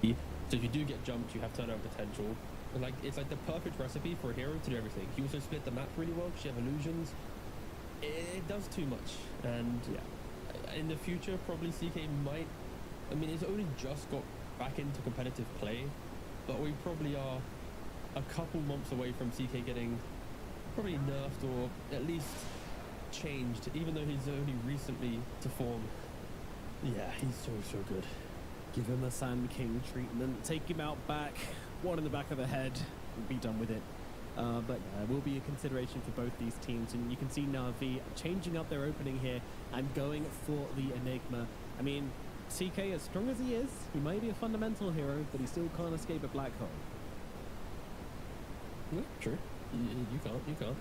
So if you do get jumped, you have turnaround potential. And like it's like the perfect recipe for a hero to do everything. You also split the map really well because you have illusions. It does too much, and yeah, in the future probably CK might. I mean, it's only just got back into competitive play, but we probably are a couple months away from CK getting probably nerfed or at least changed, even though he's only recently to form. Yeah, he's so good. Give him the Sand King treatment, take him out back, one in the back of the head, and be done with it. But will be a consideration for both these teams, and you can see Na'Vi changing up their opening here and going for the Enigma. I mean, CK, as strong as he is, he may be a fundamental hero, but he still can't escape a black hole. Yeah, true. You can't.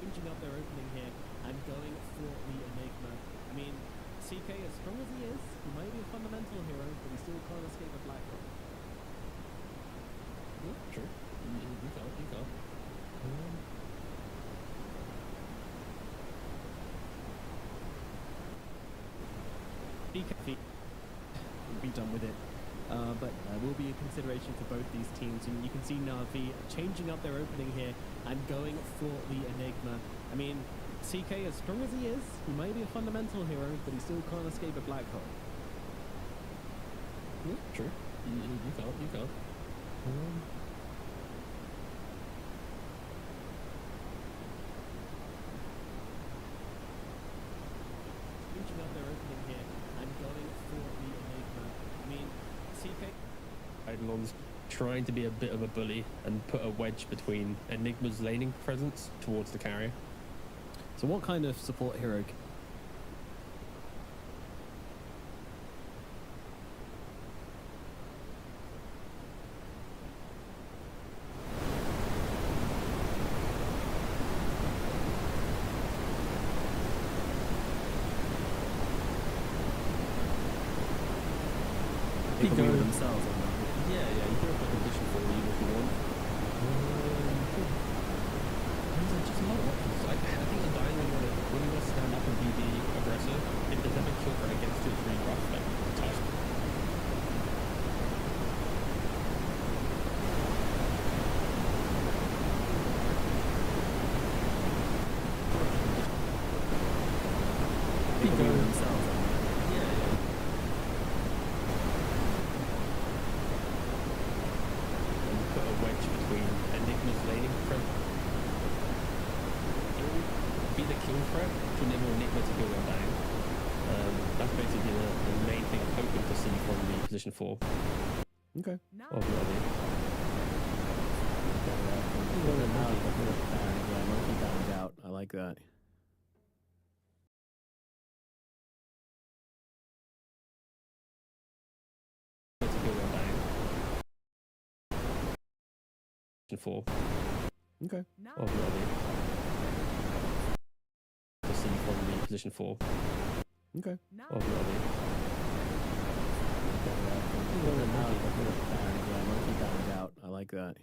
Changing up their opening here and going for the Enigma. I mean, CK, as strong as he is, he may be a fundamental hero, but he still can't escape a black hole. Yeah, true. You can't. CK be done with it. But will be a consideration for both these teams, and you can see Na'Vi changing up their opening here and going for the Enigma. I mean, CK, as strong as he is, he may be a fundamental hero, but he still can't escape a black hole. Yeah, true. You can't. Changing up their opening here and going for the Enigma. I mean, CK... Eidolon's trying to be a bit of a bully and put a wedge between Enigma's laning presence towards the carrier. So what kind of support hero... Keep going themselves on that. Yeah, you can put a condition for you if you want. There's just a lot of options. I think the Dying when you want to stand up and be the aggressor, if there's ever kill threat against you, it's really rough, like Tusk. Keep going themselves on that. Between Enigma's laning threat. Be the kill threat to enable Enigma to kill Undying. That's basically the main thing I'm hoping to see from the position 4. Okay. Of the idea. Monkey banned out. I like that. To kill Undying. 4. Okay. Of the idea. To see from the position 4. Okay. Of the idea. Monkey banned out. I like that.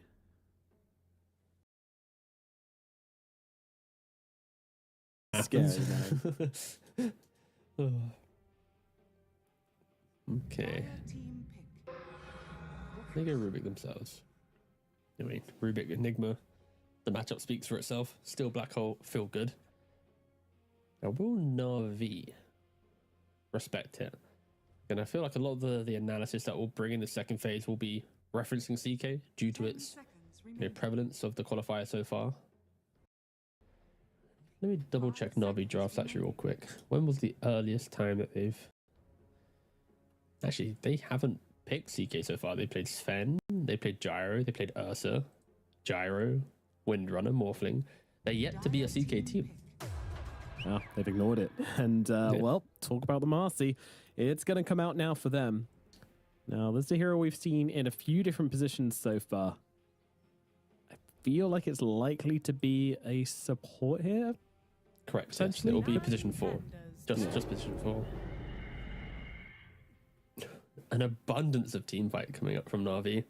Scary, man. Okay. They go Rubik themselves. I mean, Rubik Enigma, the matchup speaks for itself. Still Black Hole, feel good. Now, will Na'Vi respect it? And I feel like a lot of the analysis that we'll bring in the second phase will be referencing CK due to its prevalence of the qualifier so far. Let me double check Na'Vi drafts actually real quick. When was the earliest time that they've... Actually, they haven't picked CK so far. They played Sven, they played Gyro, they played Ursa, Gyro, Windrunner, Morphling. They're yet to be a CK team. Oh, they've ignored it. And, well, talk about the Marcy. It's going to come out now for them. Now, this is a hero we've seen in a few different positions so far. I feel like it's likely to be a support here. Correct. Essentially, yes, it will be position 4. Just position 4. An abundance of team fight coming up from Na'Vi.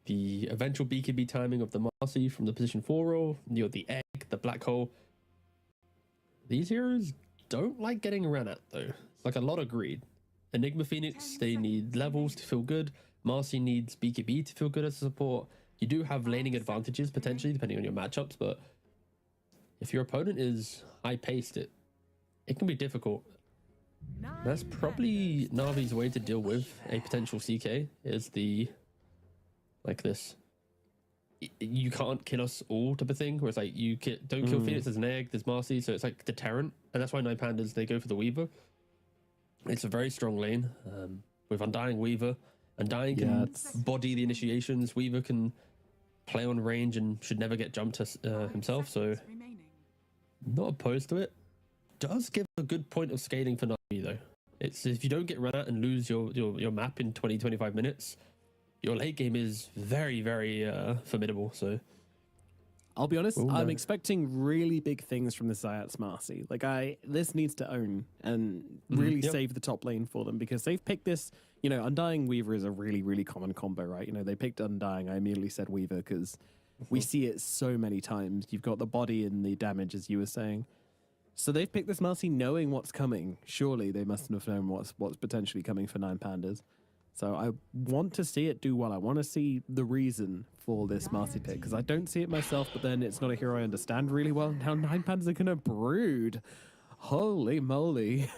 The eventual BKB timing of the Marcy from the position 4 role. You got the Egg, the Black Hole. These heroes don't like getting ran at, though. It's like a lot of greed. Enigma Phoenix, they need levels to feel good. Marcy needs BKB to feel good as a support. You do have laning advantages, potentially, depending on your matchups, but if your opponent is high-paced, it can be difficult. That's probably Na'Vi's way to deal with a potential CK, is the, like this, you can't kill us all type of thing, where it's like, you don't kill Phoenix, there's an egg, there's Marcy, so it's like deterrent, and that's why Nine Pandas, they go for the Weaver. It's a very strong lane, with Undying Weaver. Undying can body the initiations, Weaver can play on range and should never get jumped himself, so not opposed to it. Does give a good point of scaling for Na'Vi though. It's if you don't get run at and lose your map in 20-25 minutes, your late game is very, very formidable. So I'll be honest, I'm expecting really big things from the Zayat's Marcy. Like this needs to own and really save the top lane for them, because they've picked this, you know, Undying Weaver is a really, really common combo, right? You know, they picked Undying. I immediately said Weaver because we see it so many times. You've got the body and the damage, as you were saying. So they've picked this Marcy knowing what's coming. Surely they must have known what's potentially coming for Nine Pandas. So I want to see it do well. I want to see the reason for this Marcy pick, because I don't see it myself, but then it's not a hero I understand really well. Now Nine Pandas are going to brood. Holy moly.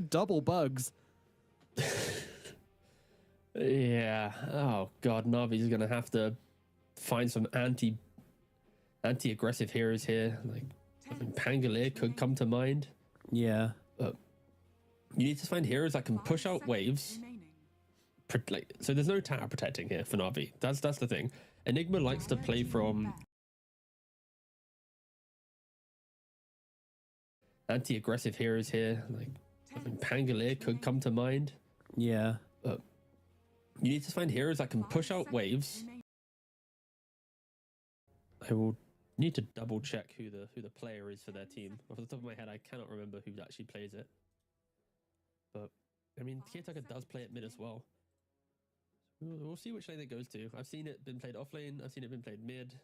Double bugs. Yeah. Oh god, Na'Vi's going to have to find some anti-aggressive heroes here. Like, I mean, Pangolier could come to mind. Yeah. But you need to find heroes that can push out waves. So there's no tower protecting here for Na'Vi. That's the thing. Enigma likes to play from anti-aggressive heroes here. Like, I mean, Pangolier could come to mind. Yeah. But you need to find heroes that can push out waves. I will need to double check who the player is for their team. Off the top of my head, I cannot remember who actually plays it. But I mean, Kiyotaka does play at mid as well. We'll see which lane it goes to. I've seen it been played off lane. I've seen it been played mid.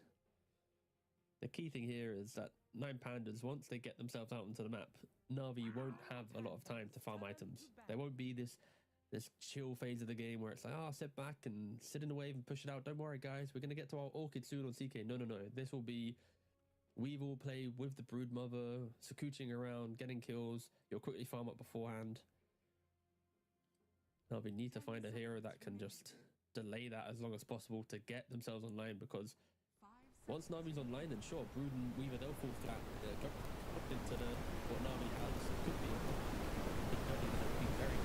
The key thing here is that Nine Pandas, once they get themselves out into the map, Na'Vi won't have a lot of time to farm items. There won't be this chill phase of the game where it's like, sit back and sit in the wave and push it out. Don't worry, guys. We're going to get to our Orchid soon on CK. No. This will be, we will play with the Broodmother, Sakuching around, getting kills. You'll quickly farm up beforehand. Na'Vi need to find a hero that can just delay that as long as possible to get themselves online, because once Na'Vi's online, then sure, Brood and Weaver, they'll fall flat. Go into what Na'Vi has. It could be very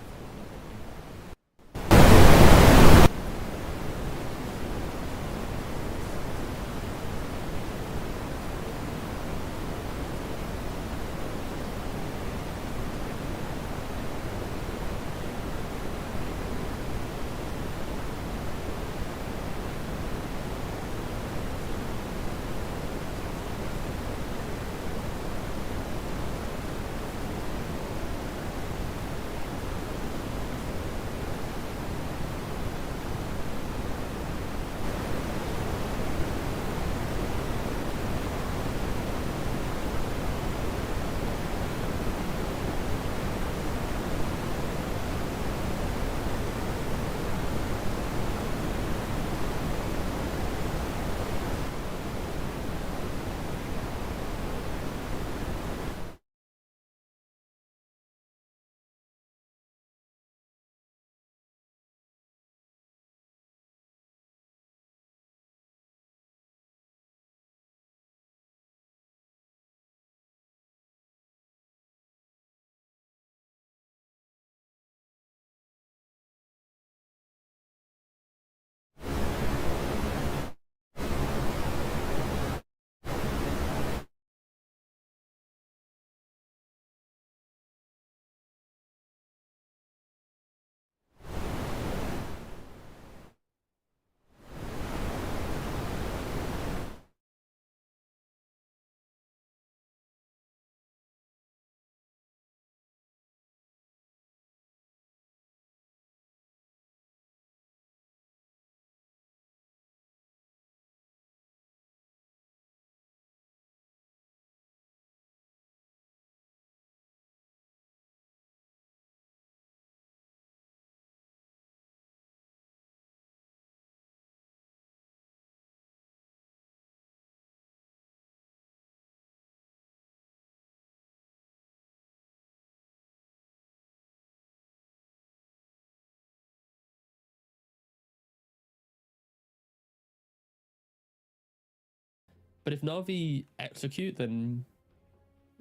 But if Na'Vi execute, then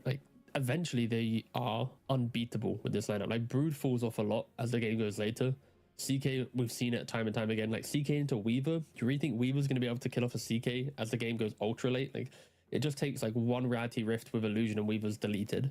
like eventually they are unbeatable with this lineup. Like Brood falls off a lot as the game goes later. CK, we've seen it time and time again. Like CK into Weaver. Do you really think Weaver's going to be able to kill off a CK as the game goes ultra late? Like it just takes like one Reality Rift with Illusion and Weaver's deleted.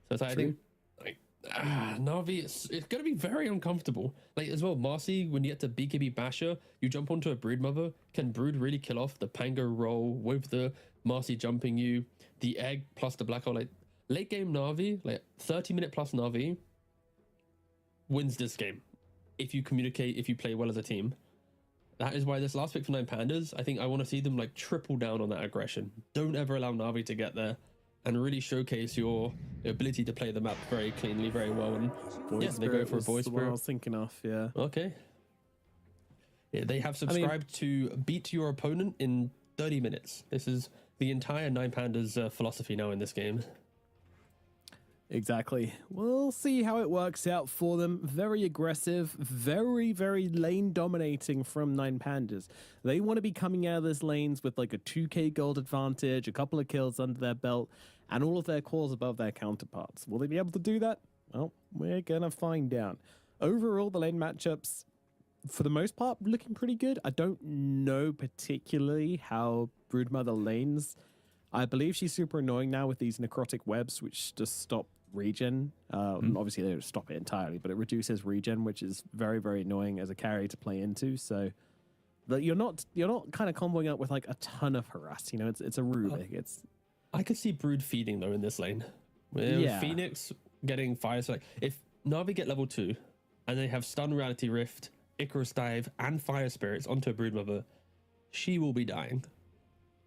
So it's, I think like Na'Vi, it's going to be very uncomfortable. Like as well, Marcy, when you get to BKB Basher, you jump onto a Brood Mother. Can Brood really kill off the Pango roll with the Marcy jumping you, the egg plus the black hole? Like late game Na'Vi, like 30-minute plus Na'Vi wins this game. If you communicate, if you play well as a team. That is why this last pick for 9 Pandas, I think I want to see them like triple down on that aggression. Don't ever allow Na'Vi to get there and really showcase your ability to play the map very cleanly, very well. And they go for a Void Spirit. I was thinking of, yeah. Okay. Yeah, they have subscribed to beat your opponent in 30 minutes. This is the entire 9 Pandas philosophy now in this game. Exactly. We'll see how it works out for them. Very aggressive, very, very lane dominating from 9 Pandas. They want to be coming out of those lanes with like a 2k gold advantage, a couple of kills under their belt, and all of their cores above their counterparts. Will they be able to do that? Well, we're going to find out. Overall, the lane matchups, for the most part, looking pretty good. I don't know particularly how Broodmother lanes. I believe she's super annoying now with these necrotic webs, which just stop regen. Obviously, they don't stop it entirely, but it reduces regen, which is very, very annoying as a carry to play into. So you're not kind of comboing up with like a ton of harass. You know, it's a Rubik. I could see Brood feeding though in this lane. With Phoenix getting fire. So like if Na'Vi get level 2 and they have stun, Reality Rift, Icarus Dive, and Fire Spirits onto a Broodmother, she will be dying.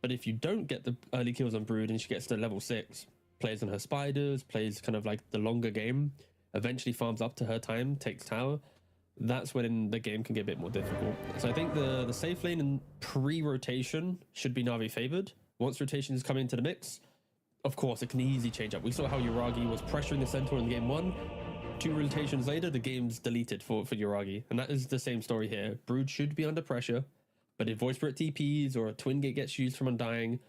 But if you don't get the early kills on Brood and she gets to level 6, plays on her spiders, plays kind of like the longer game, eventually farms up to her time, takes tower, that's when the game can get a bit more difficult. So I think the safe lane and pre-rotation should be Na'Vi favored. Once rotations come into the mix, of course, it can easily change up. We saw how Yuragi was pressuring the Centaur in game 1. 2 rotations later, the game's deleted for Yuragi. And that is the same story here. Brood should be under pressure. But if Void Spirit TPs or a Twin Gate gets used from Undying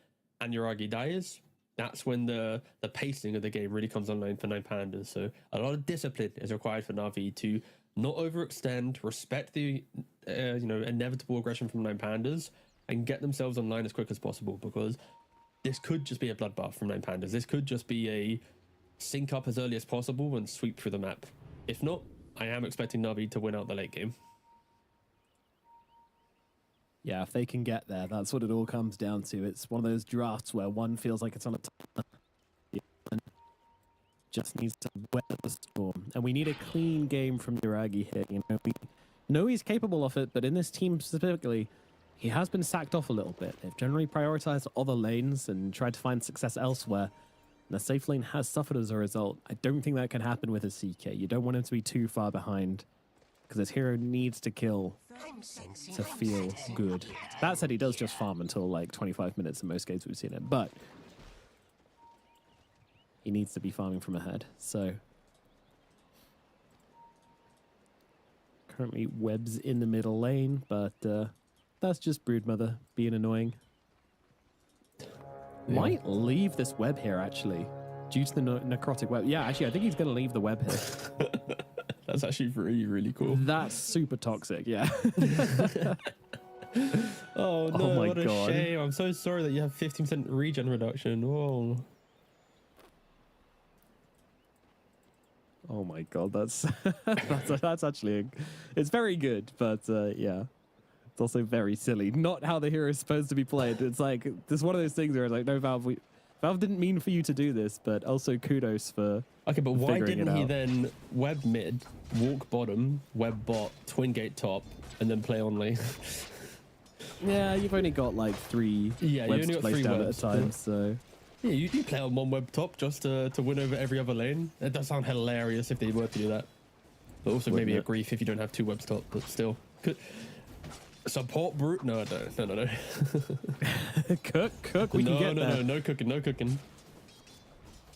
and Yuragi dies, that's when the pacing of the game really comes online for 9 Pandas. So a lot of discipline is required for Na'Vi to not overextend, respect the inevitable aggression from 9 Pandas, and get themselves online as quick as possible, because this could just be a bloodbath from 9 Pandas. This could just be a sync up as early as possible and sweep through the map. If not, I am expecting Na'Vi to win out the late game. Yeah, if they can get there, that's what it all comes down to. It's one of those drafts where one feels like it's on a and just needs to weather the storm. And we need a clean game from Yuragi here. You know, we know he's capable of it, but in this team specifically, he has been sacked off a little bit. They've generally prioritized other lanes and tried to find success elsewhere. And the safe lane has suffered as a result. I don't think that can happen with a CK. You don't want him to be too far behind, because his hero needs to kill to feel good. That said, he does just farm until like 25 minutes in most games we've seen it, but he needs to be farming from ahead. So currently webs in the middle lane, but that's just Broodmother being annoying. Yeah. Might leave this web here actually due to the necrotic web. Yeah, actually I think he's going to leave the web here. That's actually really, really cool. That's super toxic, yeah. Oh no, what a shame. I'm so sorry that you have 15% regen reduction. Whoa. Oh my god, that's that's actually it's very good, but yeah. It's also very silly. Not how the hero is supposed to be played. It's like this one of those things where it's like, no, Valve, Valve didn't mean for you to do this, but also kudos for okay, but why didn't he then web mid, walk bottom, web bot, twin gate top, and then play on lane? Yeah, you've only got like 3 webs to place down at a time, so... Yeah, you play on one web top just to win over every other lane. It does sound hilarious if they were to do that. But also maybe a grief if you don't have 2 webs top, but still. Support brute? No. Cook, we can get there. No cooking.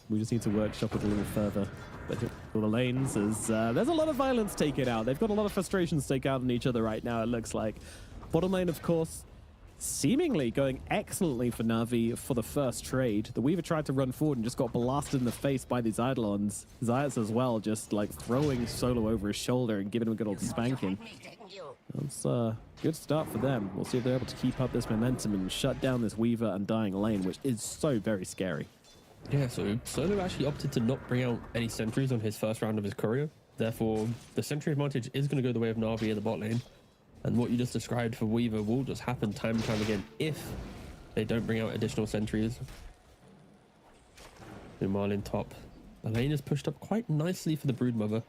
We just need to workshop it a little further. But for the lanes, there's a lot of violence taken out. They've got a lot of frustrations taken out on each other right now, it looks like. Bottom lane, of course, seemingly going excellently for Na'Vi for the first trade. The Weaver tried to run forward and just got blasted in the face by these Eidolons. Zayas as well, just like throwing Solo over his shoulder and giving him a good old spanking. That's a good start for them. We'll see if they're able to keep up this momentum and shut down this Weaver Undying lane, which is so very scary. Yeah, so Solo actually opted to not bring out any sentries on his first round of his courier. Therefore, the sentry advantage is going to go the way of Na'Vi in the bot lane. And what you just described for Weaver will just happen time and time again if they don't bring out additional sentries. Meanwhile, in top, the lane is pushed up quite nicely for the Broodmother.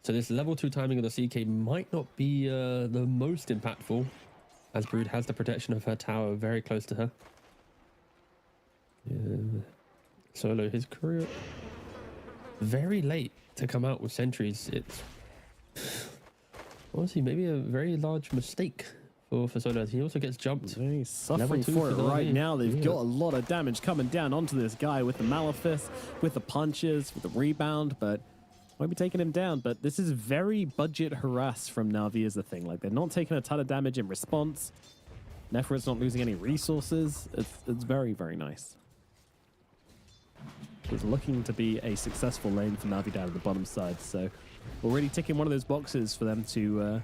So this level 2 timing of the CK might not be the most impactful, as Brood has the protection of her tower very close to her. Yeah. Solo, his courier, very late to come out with sentries. It's honestly maybe a very large mistake for Solo. He also gets jumped. He's suffering for it right now. They've got a lot of damage coming down onto this guy with the Malefice, with the punches, with the rebound, but won't be taking him down. But this is very budget harass from Na'Vi is the thing. Like, they're not taking a ton of damage in response. Nefrit's not losing any resources. It's very, very nice. It's looking to be a successful lane for Na'Vi down at the bottom side. So already ticking one of those boxes for them to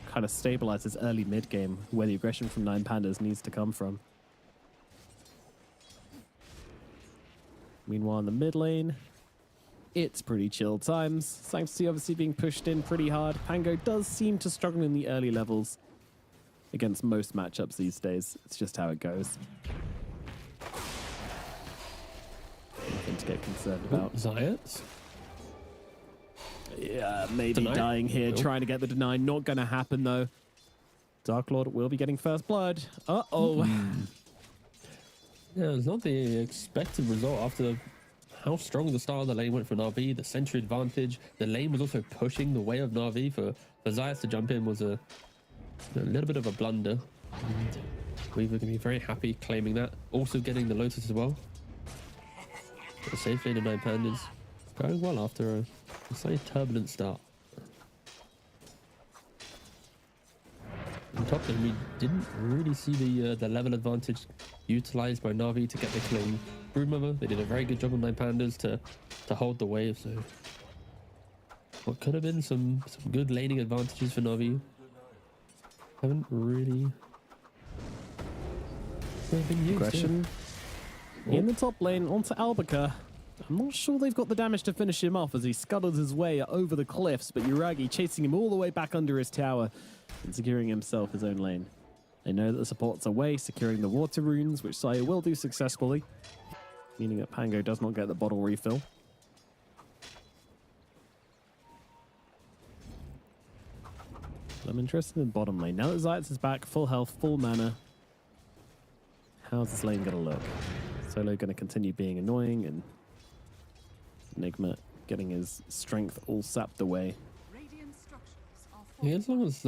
kind of stabilize this early mid game where the aggression from 9Pandas needs to come from. Meanwhile, in the mid lane, it's pretty chill times. Sanctity obviously being pushed in pretty hard. Pango does seem to struggle in the early levels against most matchups these days. It's just how it goes. Nothing to get concerned about. Zayas? Yeah, maybe Deny? dying here, Nope. trying to get the deny. Not going to happen, though. Dark Lord will be getting first blood. Uh-oh. Yeah, it's not the expected result after how strong the start of the lane went for Na'Vi. The sentry advantage. The lane was also pushing the way of Na'Vi. For Zayas to jump in was a little bit of a blunder. And Weaver going to be very happy claiming that. Also getting the Lotus as well. A safe lane of 9Pandas. Going well after a slightly turbulent start. On top lane, we didn't really see the level advantage utilized by Na'Vi to get the killing Broodmother. They did a very good job on 9Pandas to hold the wave. So what could have been some good laning advantages for Na'Vi haven't really been used. Aggression in the top lane onto Albica. I'm not sure they've got the damage to finish him off as he scuttles his way over the cliffs, but Yuragi chasing him all the way back under his tower and securing himself his own lane. They know that the support's away, securing the water runes, which Saya will do successfully, meaning that Pango does not get the bottle refill. I'm interested in bottom lane. Now that Zayas is back, full health, full mana, how's this lane going to look? Solo going to continue being annoying, and Enigma getting his strength all sapped away. Yeah, as long as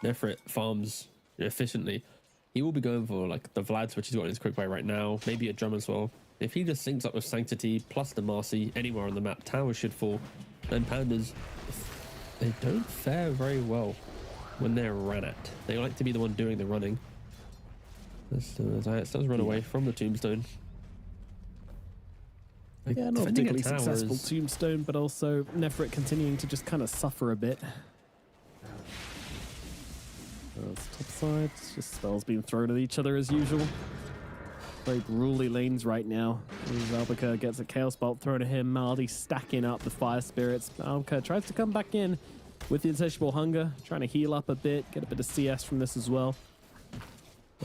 Nefrit farms efficiently, he will be going for like the Vlads, which he's got in his quick buy right now, maybe a drum as well. If he just syncs up with Sanctity plus the Marcy anywhere on the map, towers should fall. Then Pandas, they don't fare very well when they're ran at. They like to be the one doing the running. Zayas does run away from the tombstone. Like, Yeah, not defending a particularly tower successful is- tombstone, but also Nefrit continuing to just kind of suffer a bit. Top side, just spells being thrown at each other as usual. Very gruely lanes right now. Albica gets a Chaos Bolt thrown at him. Maldi stacking up the Fire Spirits. Albica tries to come back in with the Insatiable Hunger, trying to heal up a bit, get a bit of CS from this as well.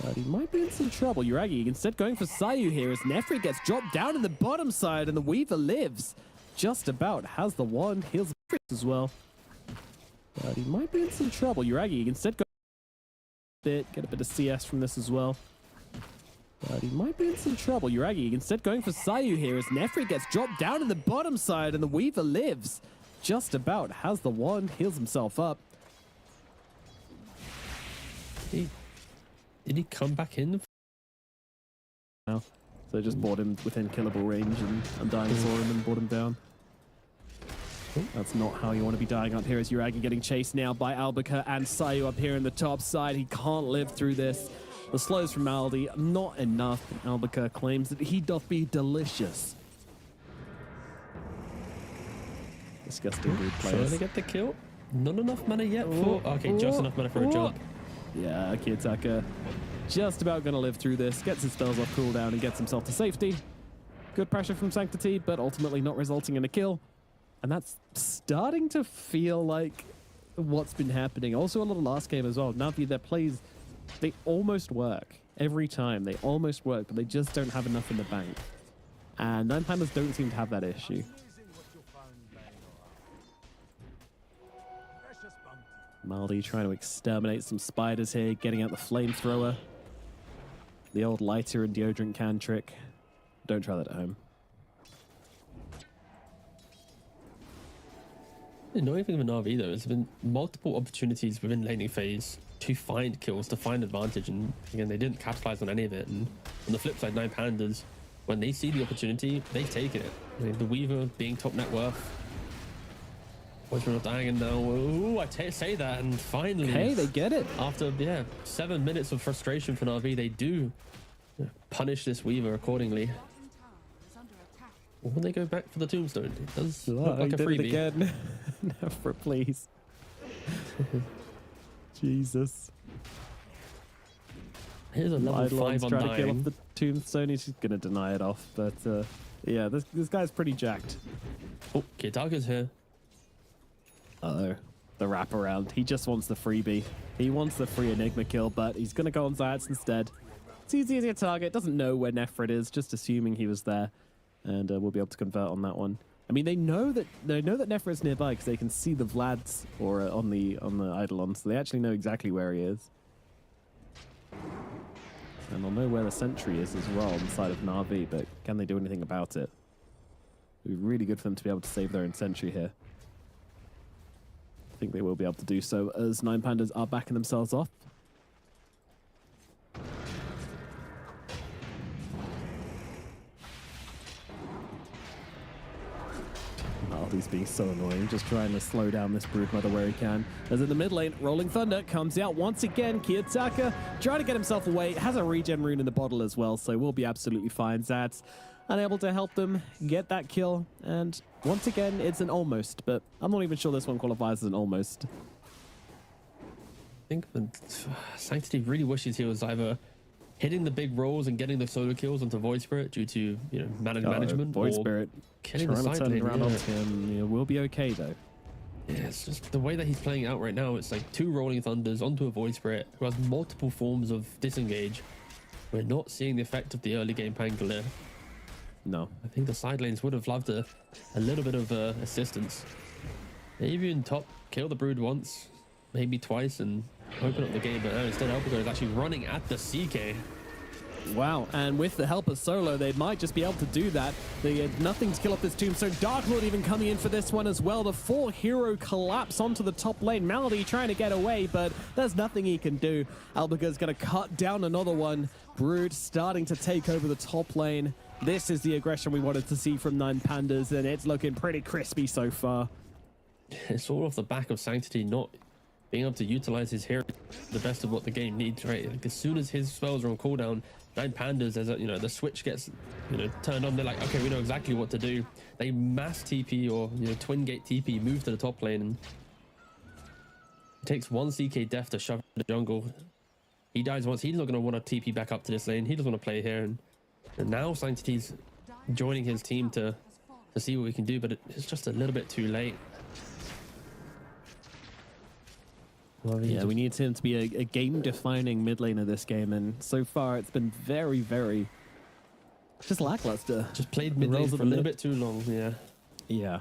But he might be in some trouble. Yuragi instead going for Sayu here as Nefrit gets dropped down in the bottom side and the Weaver lives. Just about has the one, heals as well. But he might be in some trouble. Yuragi instead going get a bit of CS from this as well. But he might be in some trouble. Yuragi instead going for Sayu here as Nefrit gets dropped down in the bottom side and the Weaver lives. Just about has the one, heals himself up. Did he come back in? Now, so just brought him within killable range and Undying saw him and brought him down. That's not how you want to be dying up here as Yuragi getting chased now by Albica and Sayu up here in the top side. He can't live through this. The slows from Maldi, not enough. Albuquerque claims that he doth be delicious. Disgusting rude Trying players. to get the kill. Not enough mana yet for... Okay, just enough mana for a jump. Yeah, Kiyotaka just about going to live through this. Gets his spells off cooldown and gets himself to safety. Good pressure from Sanctity, but ultimately not resulting in a kill. And that's starting to feel like what's been happening. Also a little last game as well. Na'Vi, their plays, they almost work. Every time, they almost work, but they just don't have enough in the bank. And Nine Pandas don't seem to have that issue. Maldi trying to exterminate some spiders here, getting out the flamethrower. The old lighter and deodorant can trick. Don't try that at home. Not even with Na'Vi though, there's been multiple opportunities within laning phase to find kills, to find advantage, and again, they didn't capitalize on any of it. And on the flip side, Nine Pandas, when they see the opportunity, they take it. I mean, the Weaver being top net worth, was not dying, and now, ooh, say that, and finally, Hey, they get it. after 7 minutes of frustration for Na'Vi, they do punish this Weaver accordingly. Will they go back for the tombstone? It does look like a freebie. Again. Never, please. Jesus. Here's a level 5 on trying to kill off dying. the tombstone. He's just going to deny it off. But yeah, this guy's pretty jacked. Oh, Kiyotaka's here. Uh-oh. The wraparound. He just wants the freebie. He wants the free Enigma kill, but he's going to go on Zayats instead. It's easy to target. Doesn't know where Nefrit is, just assuming he was there. And we'll be able to convert on that one. I mean, they know that Nefrit is nearby because they can see the Vlad's aura on the Eidolon, so they actually know exactly where he is. And they'll know where the sentry is as well on the side of Na'Vi, but can they do anything about it? It would be really good for them to be able to save their own sentry here. I think they will be able to do so as Nine Pandas are backing themselves off. He's being so annoying, just trying to slow down this Broodmother where he can. As in the mid lane, Rolling Thunder comes out once again. Kiyotaka trying to get himself away, has a regen rune in the bottle as well, so we'll be absolutely fine. Zats unable to help them get that kill, and once again, it's an almost, but I'm not even sure this one qualifies as an almost. I think Sanctity really wishes he was either hitting the big rolls and getting the solo kills onto Void Spirit due to management, Void or Spirit killing the trying to side turn lane. around onto him. Yeah, we'll be okay though. Yeah, it's just the way that he's playing out right now. It's like 2 Rolling Thunders onto a Void Spirit who has multiple forms of disengage. We're not seeing the effect of the early game Pangolier. No. I think the side lanes would have loved a little bit of assistance. Maybe in top, kill the Brood once, maybe twice, and open up the game. But instead, Albuquerque is actually running at the CK. Wow, and with the help of Solo, they might just be able to do that. They had nothing to kill off this Tombstone. Dark Lord even coming in for this one as well. The 4-hero collapse onto the top lane. Maldi trying to get away, but there's nothing he can do. Albuquerque's going to cut down another one. Brood starting to take over the top lane. This is the aggression we wanted to see from Nine Pandas, and it's looking pretty crispy so far. It's all off the back of Sanctity not being able to utilize his hero the best of what the game needs, right? Like as soon as his spells are on cooldown, Nine Pandas, as the switch gets turned on, they're like, okay, we know exactly what to do. They mass TP or twin gate TP, move to the top lane, and it takes one CK death to shove the jungle. He dies once. He's not going to want to TP back up to this lane. He doesn't want to play here, and now Sanctity's joining his team to see what we can do, but it's just a little bit too late. Well, yeah, we need him to be a game-defining mid laner this game, and so far it's been very, very just lackluster. Just played mid lane for a little bit too long, yeah. Yeah,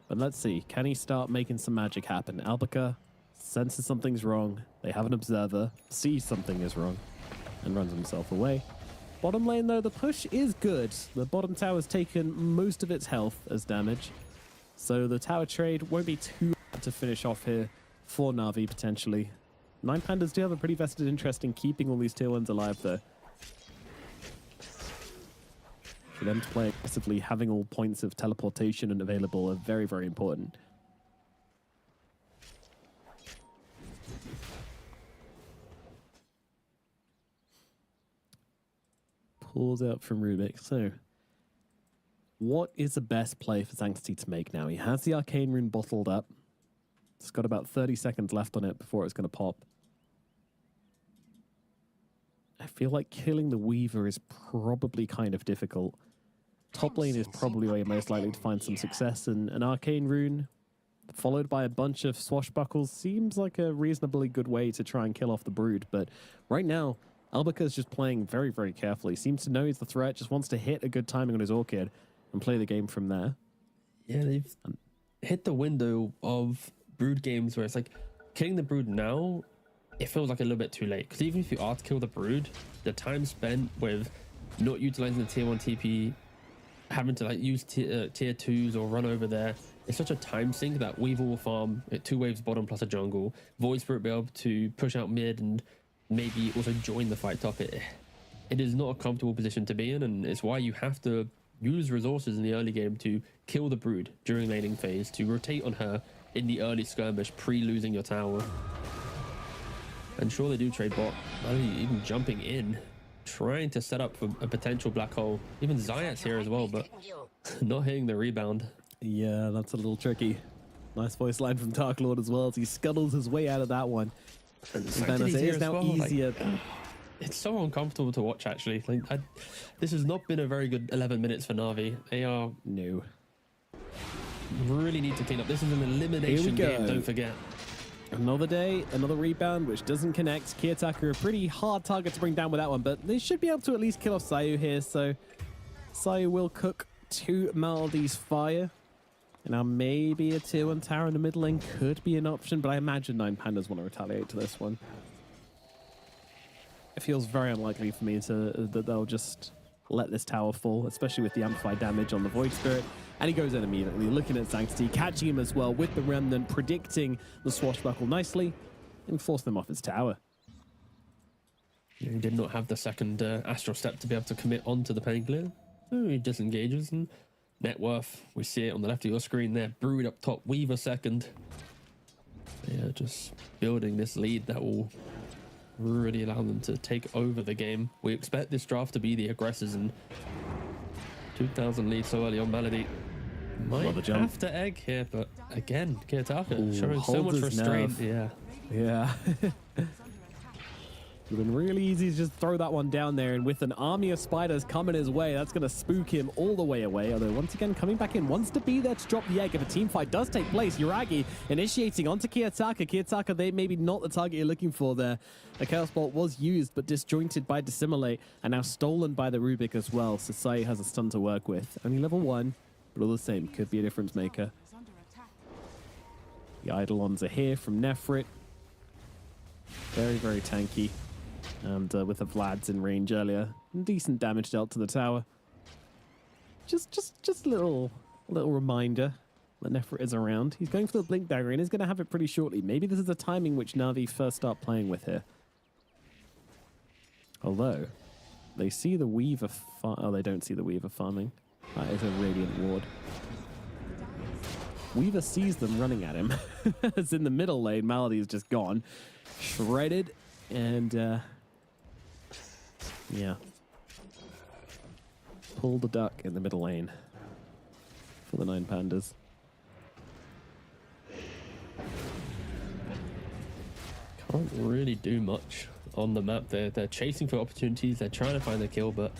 but let's see. Can he start making some magic happen? Albuquerque senses something's wrong. They have an observer, sees something is wrong, and runs himself away. Bottom lane, though, the push is good. The bottom tower's taken most of its health as damage, so the tower trade won't be too hard to finish off here for Na'Vi, potentially. Nine Pandas do have a pretty vested interest in keeping all these tier 1s alive, though. For them to play aggressively, having all points of teleportation and available are very, very important. calls out from Rubik. So, what is the best play for Sanctity to make now? He has the Arcane Rune bottled up. It's got about 30 seconds left on it before it's going to pop. I feel like killing the Weaver is probably kind of difficult. Top lane is probably where you're most likely to find some success, and an Arcane Rune followed by a bunch of swashbuckles seems like a reasonably good way to try and kill off the Brood. But right now, Albica is just playing very, very carefully. Seems to know he's the threat, just wants to hit a good timing on his Orchid and play the game from there. Yeah, they've hit the window of Brood games where it's like, killing the Brood now, it feels like a little bit too late. Because even if you are to kill the Brood, the time spent with not utilizing the tier 1 TP, having to like use tier 2s or run over there, it's such a time sink that Weaver will farm at 2 waves bottom plus a jungle. Void Spirit will be able to push out mid and maybe also join the fight top. It is not a comfortable position to be in, and it's why you have to use resources in the early game to kill the Brood during laning phase, to rotate on her in the early skirmish pre-losing your tower. And sure, they do trade bot, even jumping in, trying to set up for a potential black hole. Even Zayat's here as well, but not hitting the rebound. Yeah, that's a little tricky. Nice voice line from Dark Lord as well as he scuttles his way out of that one. And it is now easier. Like, it's so uncomfortable to watch, actually. Like, this has not been a very good 11 minutes for Na'Vi. They are new. Really need to clean up. This is an elimination game, don't forget. Another day, another rebound, which doesn't connect. Kiyotaka, a pretty hard target to bring down with that one, but they should be able to at least kill off Sayu here, so Sayu will cook to Maldi's fire. And now maybe a tier 1 tower in the mid lane could be an option, but I imagine 9 Pandas want to retaliate to this one. It feels very unlikely for me that they'll just let this tower fall, especially with the amplified damage on the Void Spirit. And he goes in immediately, looking at Sanctity, catching him as well with the Remnant, predicting the swashbuckle nicely, and force them off his tower. He did not have the second Astral Step to be able to commit onto the pain clear. So he disengages, and net worth, we see it on the left of your screen there. Brood up top, Weaver second. Yeah, just building this lead that will really allow them to take over the game. We expect this draft to be the aggressors, and 2,000 lead so early on Malady. Might have to egg here, but again, Kiyotaka showing so much restraint. Yeah. It would have been really easy to just throw that one down there, and with an army of spiders coming his way, that's going to spook him all the way away. Although, once again, coming back in, wants to be there to drop the egg if a team fight does take place. Yuragi initiating onto Kiyotaka. Kiyotaka, they maybe not the target you're looking for there. The Chaos Bolt was used, but disjointed by Dissimilate, and now stolen by the Rubik as well. So Sai has a stun to work with. Only level 1, but all the same, could be a difference maker. The Eidolons are here from Nefrit. Very, very tanky. And with the Vlads in range earlier, decent damage dealt to the tower. Just a little reminder that Nefrit is around. He's going for the Blink Dagger and is going to have it pretty shortly. Maybe this is the timing which Na'Vi first start playing with here. Although, they see the Weaver oh, they don't see the Weaver farming. That is a Radiant Ward. Weaver sees them running at him. It's in the middle lane. Malady is just gone. Shredded. And, yeah. Pull the duck in the middle lane for the 9 Pandas. Can't really do much on the map. They're chasing for opportunities. They're trying to find the kill, but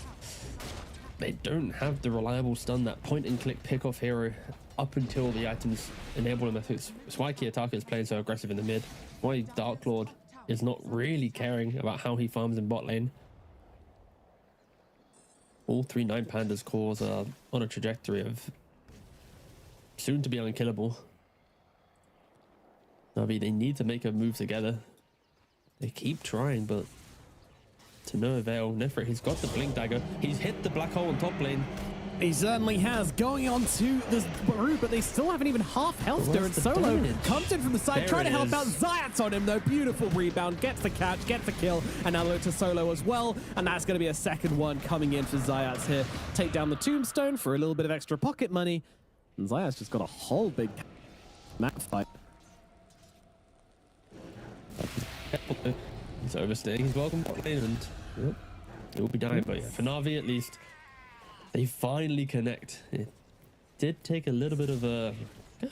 they don't have the reliable stun, that point-and-click pick-off hero up until the items enable him. It's why Kiyotaka is playing so aggressive in the mid. Why Dark Lord is not really caring about how he farms in bot lane. All 3 9 Pandas cores are on a trajectory of soon to be unkillable. Na'Vi, they need to make a move together. They keep trying, but to no avail. Nefrit, he's got the Blink Dagger. He's hit the black hole on top lane. He certainly has. Going on to this Baru, but they still haven't even half health there. And Solo comes in from the side, trying to help out. Zayat's on him, though. Beautiful rebound. Gets the catch, gets the kill. And now look to Solo as well. And that's going to be a second one coming in for Zayat's here. Take down the Tombstone for a little bit of extra pocket money. And Zayat's just got a whole big map fight. He's overstaying his welcome bot lane, and It will be dying, but yeah, for Na'Vi at least, they finally connect. It did take a little bit of a,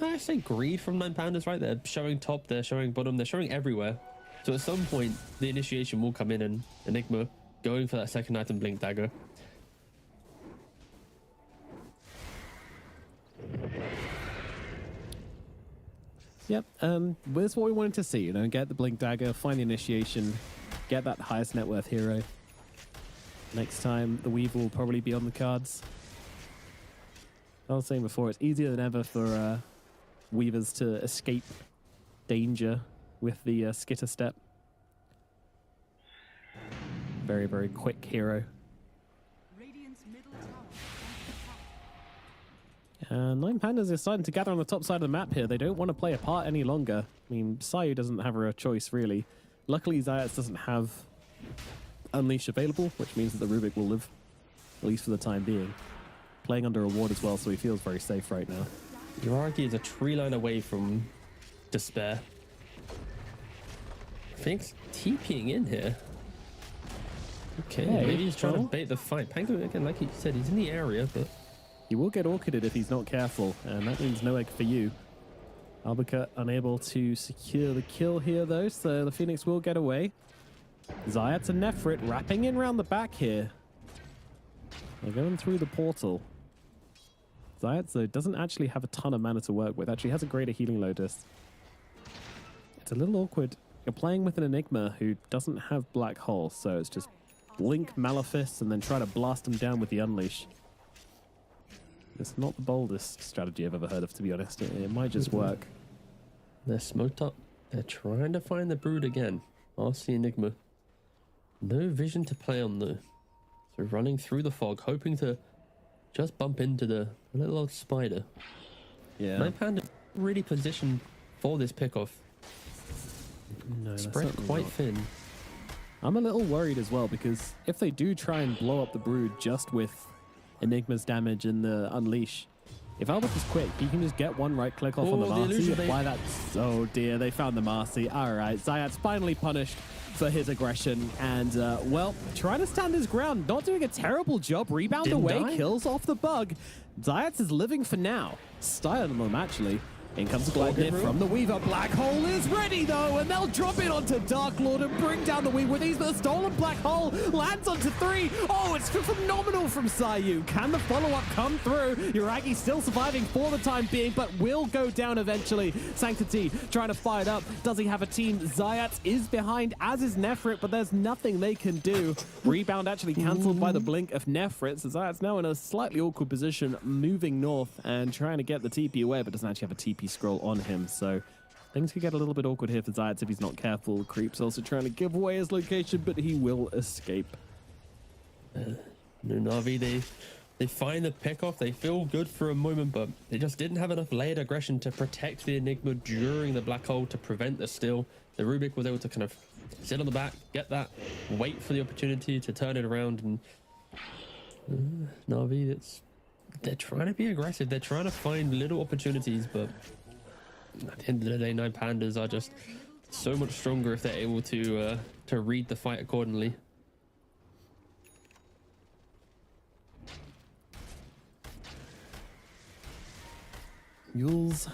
I say, greed from Nine Pandas, right? They're showing top, they're showing bottom, they're showing everywhere. So at some point, the initiation will come in, and Enigma going for that second item Blink Dagger. Yep, that's what we wanted to see, you know, get the Blink Dagger, find the initiation, get that highest net worth hero. Next time, the Weaver will probably be on the cards. I was saying before, it's easier than ever for Weavers to escape danger with the Skitter Step. Very, very quick hero. And Nine Pandas are starting to gather on the top side of the map here. They don't want to play a part any longer. I mean, Sayu doesn't have a choice, really. Luckily, Zayats doesn't have Unleash available, which means that the Rubik will live, at least for the time being. Playing under a ward as well, so he feels very safe right now. Uraraki is a tree line away from Despair. Phoenix TPing in here. Okay, maybe he's trying to bait the fight. Pango, again, like he said, he's in the area, but... He will get orchided if he's not careful, and that means no egg for you. Albuquerque unable to secure the kill here, though, so the Phoenix will get away. Zayats and Nefrit wrapping in around the back here. They're going through the portal. Zayats, though, doesn't actually have a ton of mana to work with. Actually has a greater healing lotus. It's a little awkward. You're playing with an Enigma who doesn't have Black Hole, so it's just blink Malefice and then try to blast him down with the Unleash. It's not the boldest strategy I've ever heard of, to be honest. It might just work. They're smoked up. They're trying to find the Brood again. RC Enigma. No vision to play on, though. So running through the fog, hoping to just bump into the little old spider. Yeah. Nine Panda really positioned for this pickoff. No, spread quite thin. I'm a little worried as well, because if they do try and blow up the Brood just with Enigma's damage and the Unleash, if Albert is quick, he can just get one right click off on the Marcy. Why that's... Oh dear, they found the Marcy. Alright, Zayat's finally punished for his aggression, and well, trying to stand his ground, not doing a terrible job. Rebound away, kills off the bug. Zayats is living for now. Style on them, actually. In comes the Gleipnir from the Weaver. Black Hole is ready, though, and they'll drop it onto Dark Lord and bring down the Weaver with ease. The stolen Black Hole lands onto 3. Oh, it's phenomenal from Sayu. Can the follow-up come through? Uragi still surviving for the time being, but will go down eventually. Sanctity trying to fire it up. Does he have a team? Zayats is behind, as is Nefrit, but there's nothing they can do. Rebound actually cancelled by the blink of Nefrit, so Zayats now in a slightly awkward position, moving north and trying to get the TP away, but doesn't actually have a TP scroll on him, so things could get a little bit awkward here for Zayats if he's not careful. Creep's also trying to give away his location, but he will escape. Na'Vi, they find the pickoff. They feel good for a moment, but they just didn't have enough layered aggression to protect the Enigma during the Black Hole to prevent the steal. The Rubik was able to kind of sit on the back, get that, wait for the opportunity to turn it around, and Na'Vi, they're trying to be aggressive. They're trying to find little opportunities, but at the end of the day, Nine Pandas are just so much stronger if they're able to read the fight accordingly. Yule's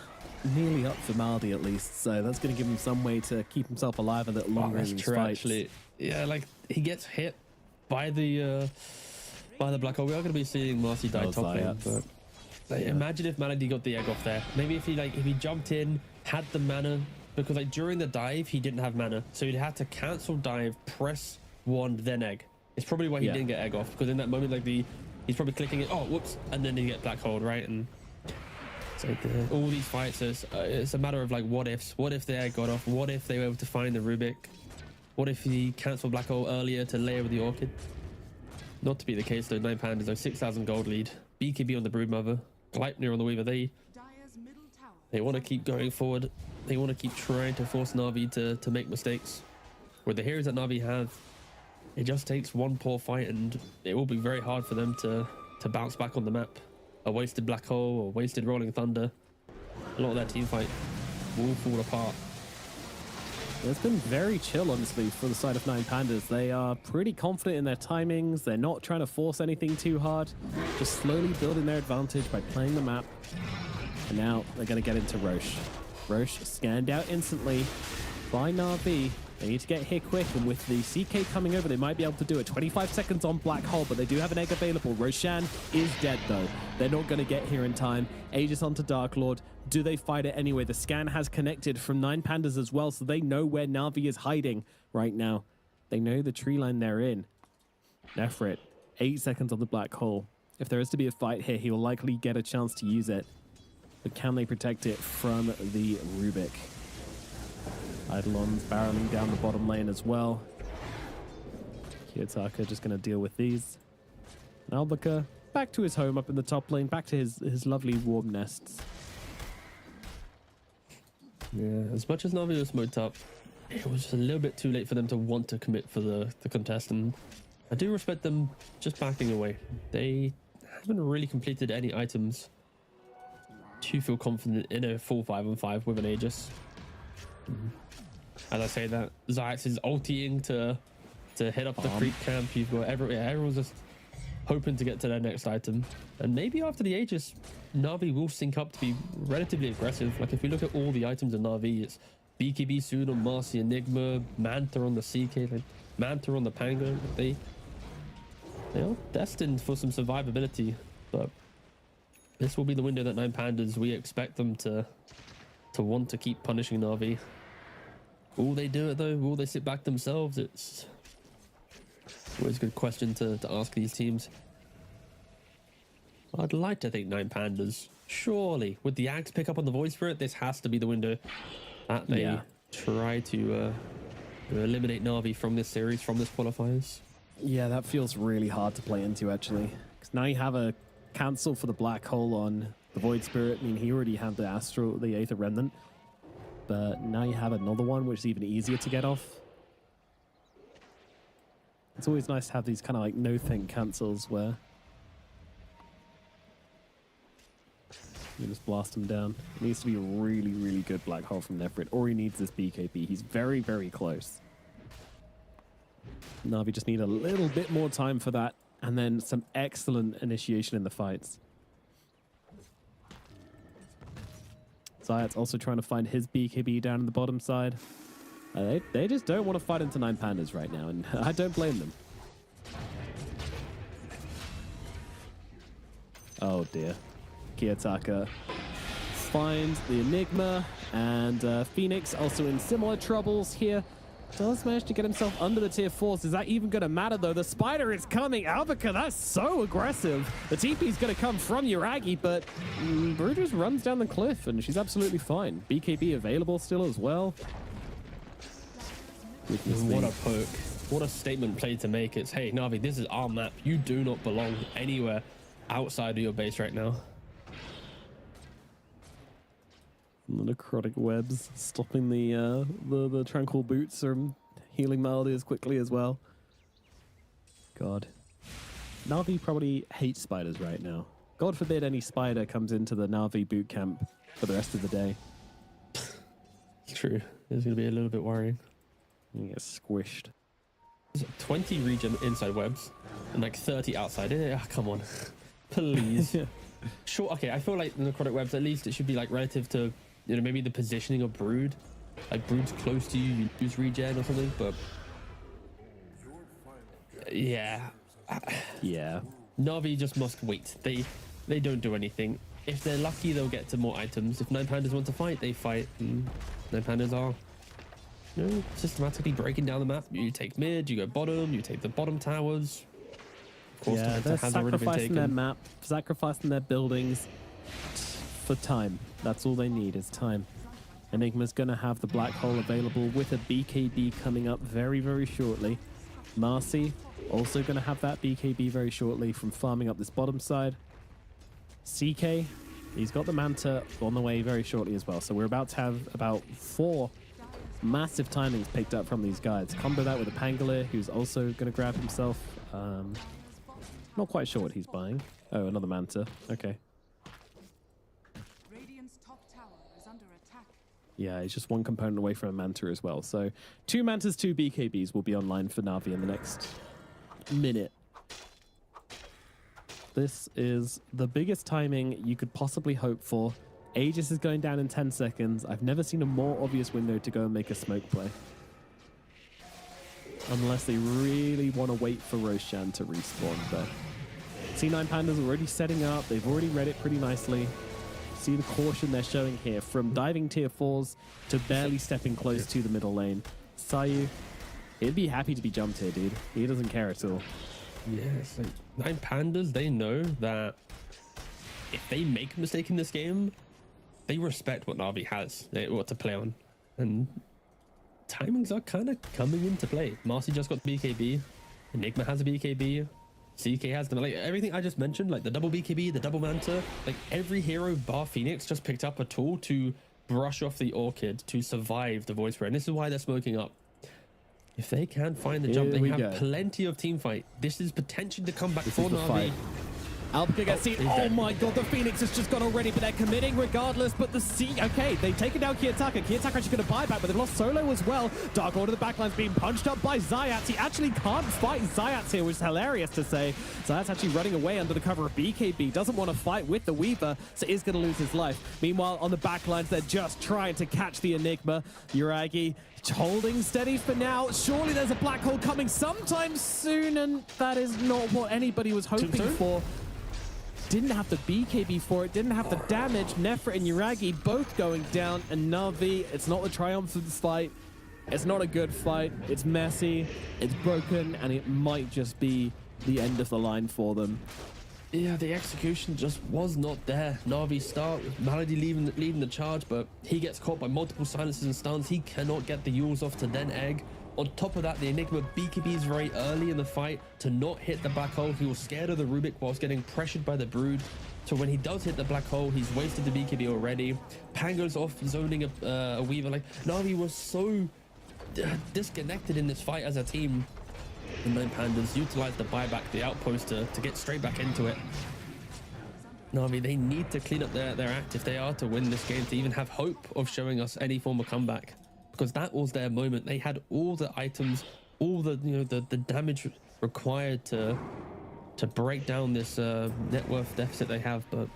nearly up for Maldi at least, so that's going to give him some way to keep himself alive a little longer in these fights. Actually, yeah, like he gets hit by the Black Hole. We are going to be seeing Marcy die top lane, but like, imagine if Malady got the egg off there. Maybe if he jumped in, had the mana, because like during the dive he didn't have mana, so he'd have to cancel dive, press wand, then egg. It's probably why he didn't get egg off, because in that moment like he's probably clicking it. Oh, whoops, and then he get Black Hole, right? And it's like all these fights, it's a matter of like what ifs. What if the egg got off? What if they were able to find the Rubik? What if he canceled Black Hole earlier to layer with the Orchid? Not to be the case though. 9 Pandas though, 6,000 gold lead. BKB on the Broodmother, Gleipnir on the Weaver. They want to keep going forward. They want to keep trying to force Na'Vi to make mistakes. With the heroes that Na'Vi have, it just takes one poor fight and it will be very hard for them to bounce back on the map. A wasted Black Hole or wasted Rolling Thunder, a lot of their team fight will fall apart. It's been very chill, honestly, for the side of Nine Pandas. They are pretty confident in their timings. They're not trying to force anything too hard, just slowly building their advantage by playing the map. And now they're going to get into Roche. Roche scanned out instantly by Na'Vi. They need to get here quick, and with the CK coming over, they might be able to do it. 25 seconds on Black Hole, but they do have an egg available. Roshan is dead, though. They're not going to get here in time. Aegis onto Dark Lord. Do they fight it anyway? The scan has connected from Nine Pandas as well, so they know where Na'Vi is hiding right now. They know the tree line they're in. Nefrit, 8 seconds on the Black Hole. If there is to be a fight here, he will likely get a chance to use it. But can they protect it from the Rubik? Eidolon's barreling down the bottom lane as well. Kiyotaka just going to deal with these. And Albuka back to his home up in the top lane, back to his lovely warm nests. Yeah, as much as Na'Vi was smoked up, it was just a little bit too late for them to want to commit for the contest, and I do respect them just backing away. They haven't really completed any items to feel confident in a full 5-on-5 with an Aegis. As I say that, Zayac is ulting to hit up the creep camp. You've got everyone's just hoping to get to their next item, and maybe after the Aegis, Na'Vi will sync up to be relatively aggressive. Like if we look at all the items in Na'Vi, it's BKB soon on Marcy Enigma, Manta on the CK, like Manta on the Pango. They are destined for some survivability, but this will be the window that Nine Pandas, we expect them to want to keep punishing Na'Vi. Will they do it though? Will they sit back themselves? It's always a good question to ask these teams. I'd like to think Nine Pandas, surely, with the Axe pick up on the Void Spirit, this has to be the window that they try to eliminate Na'Vi from this series, from this qualifiers. Yeah, that feels really hard to play into, actually. Because now you have a cancel for the Black Hole on the Void Spirit. I mean, he already had the Astral, the Aether Remnant. But now you have another one, which is even easier to get off. It's always nice to have these kind of like no-think cancels where you just blast him down. It needs to be a really, really good Black Hole from Nefrit, or he needs this BKB. He's very, very close. Na'Vi just need a little bit more time for that, and then some excellent initiation in the fights. Zayat's also trying to find his BKB down in the bottom side. They just don't want to fight into Nine Pandas right now, and I don't blame them. Oh dear. Kiyotaka finds the Enigma, and Phoenix also in similar troubles here. Does manage to get himself under the tier 4s. Is that even going to matter, though? The Spider is coming. Albuka, that's so aggressive. The TP is going to come from Yuragi, but Brew just runs down the cliff, and she's absolutely fine. BKB available still as well. What a poke. What a statement play to make. It's, hey, Na'Vi, this is our map. You do not belong anywhere outside of your base right now. The necrotic webs stopping the tranquil boots from healing Maldy as quickly as well. God. Na'Vi probably hates spiders right now. God forbid any spider comes into the Na'Vi boot camp for the rest of the day. True. It's going to be a little bit worrying. You get squished. 20 regen inside webs and like 30 outside. Oh, come on. Please. Sure. Okay, I feel like the necrotic webs, at least it should be like relative to, you know, maybe the positioning of Brood. Like Brood's close to you, you lose regen or something, but yeah. Yeah. Na'Vi just must wait. They don't do anything. If they're lucky, they'll get to more items. If Nine Pandas want to fight, they fight. Nine Pandas are, you know, systematically breaking down the map. You take mid, you go bottom, you take the bottom towers. Of course, yeah, they're sacrificing their map, sacrificing their buildings for time. That's all they need is time. Enigma's going to have the Black Hole available with a BKB coming up very, very shortly. Marcy also going to have that BKB very shortly from farming up this bottom side. CK, he's got the Manta on the way very shortly as well. So we're about to have about 4 massive timings picked up from these guys. Combo that with a Pangolier, who's also going to grab himself. Not quite sure what he's buying. Oh, another Manta. Okay. Yeah, he's just one component away from a Manta as well. So 2 Mantas, 2 BKBs will be online for Na'Vi in the next minute. This is the biggest timing you could possibly hope for. Aegis is going down in 10 seconds. I've never seen a more obvious window to go and make a smoke play. Unless they really want to wait for Roshan to respawn. But C9 Panda's already setting up. They've already read it pretty nicely. See the caution they're showing here from diving tier 4s to barely stepping close to the middle lane. Sayu, he'd be happy to be jumped here, dude. He doesn't care at all. Yes, like 9 Pandas, they know that if they make a mistake in this game, they respect what Na'Vi has, what to play on. And timings are kind of coming into play. Marcy just got the BKB. Enigma has a BKB. CK has them. Like everything I just mentioned, like the double BKB, the double Manta, like every hero bar Phoenix just picked up a tool to brush off the Orchid to survive the Void Spray. And this is why they're smoking up. If they can't find the jump, they have plenty of team fight. This is potentially to come back for Na'Vi. Albica gets seen. Oh my god, the Phoenix has just gone already, but they're committing regardless. But the okay, they've taken down Kiyotaka. Kiyotaka actually going to buy back, but they've lost Solo as well. Dark Lord of the backline's being punched up by Zayats. He actually can't fight Zayats here, which is hilarious to say. Zayats actually running away under the cover of BKB. Doesn't want to fight with the Weaver, so is going to lose his life. Meanwhile, on the backlines, they're just trying to catch the Enigma. Yuragi holding steady for now. Surely there's a black hole coming sometime soon, and that is not what anybody was hoping for. Didn't have the BKB for it, didn't have the damage. Nefrit and Yuragi both going down, and Na'Vi, it's not the triumph of this fight. It's not a good fight. It's messy, it's broken, and it might just be the end of the line for them. Yeah, the execution just was not there. Na'Vi start with Malady leading the charge, but he gets caught by multiple silences and stuns. He cannot get the Yules off to then egg. On top of that, the Enigma BKB is very early in the fight to not hit the black hole. He was scared of the Rubik whilst getting pressured by the Brood. So when he does hit the black hole, he's wasted the BKB already. Pango's off zoning a Weaver. Like, Na'Vi was so disconnected in this fight as a team. The 9 Pandas utilized the buyback, the outpost to get straight back into it. Na'Vi, they need to clean up their act if they are to win this game, to even have hope of showing us any form of comeback. Because that was their moment. They had all the items, all the the damage required to break down this net worth deficit they have, but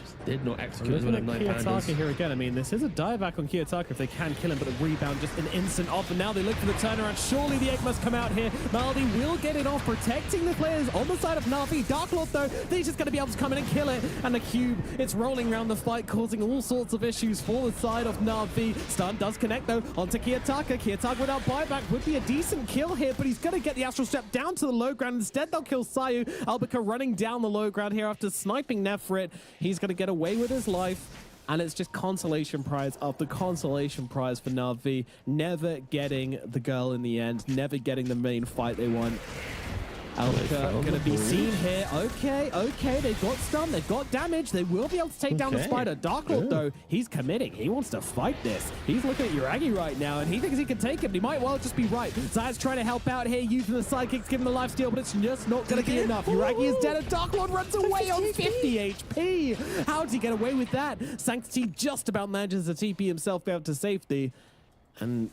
just did not execute as well as 9 Pandas. Kiyotaka here again. I mean, this is a dieback on Kiyotaka if they can kill him, but a rebound just an instant off, and now they look for the turnaround. Surely the egg must come out here. Maldi will get it off, protecting the players on the side of Na'Vi. Dark Lord, though, he's just going to be able to come in and kill it, and the cube, it's rolling around the fight, causing all sorts of issues for the side of Na'Vi. Stun does connect, though, onto Kiyotaka. Kiyotaka without buyback would be a decent kill here, but he's going to get the astral step down to the low ground. Instead, they'll kill Sayu. Albica running down the low ground here after sniping Nefrit. He's going to get away with his life, and it's just consolation prize after consolation prize for Na'Vi. Never getting the girl in the end, never getting the main fight they want. Albica going to be seen here. Okay, they've got stun, they've got damage. They will be able to take down the spider. Dark Lord, though, he's committing. He wants to fight this. He's looking at Yuragi right now, and he thinks he can take it, but he might well just be right. Zay's trying to help out here, using the sidekicks, giving the lifesteal, but it's just not going to be enough. Yuragi is dead, and Dark Lord runs away on 50 HP. How does he get away with that? Sanctity just about manages to TP himself out to safety. And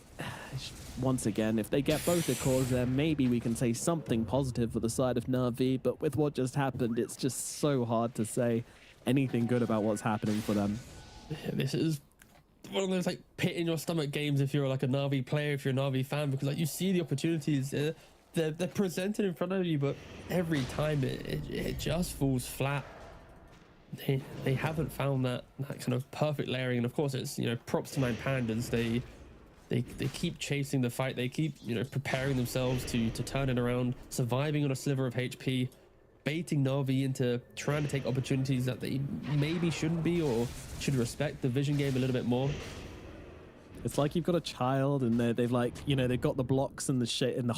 once again, if they get both the cores, then maybe we can say something positive for the side of Na'Vi. But with what just happened, it's just so hard to say anything good about what's happening for them. Yeah, this is one of those like pit in your stomach games if you're like a Na'Vi player, if you're a Na'Vi fan, because like you see the opportunities, they're presented in front of you, but every time it just falls flat. They haven't found that kind of perfect layering, and of course it's props to 9 Pandas. They keep chasing the fight. They keep, preparing themselves to turn it around, surviving on a sliver of HP, baiting Na'Vi into trying to take opportunities that they maybe shouldn't be, or should respect the vision game a little bit more. It's like you've got a child and they've like, they've got the blocks and the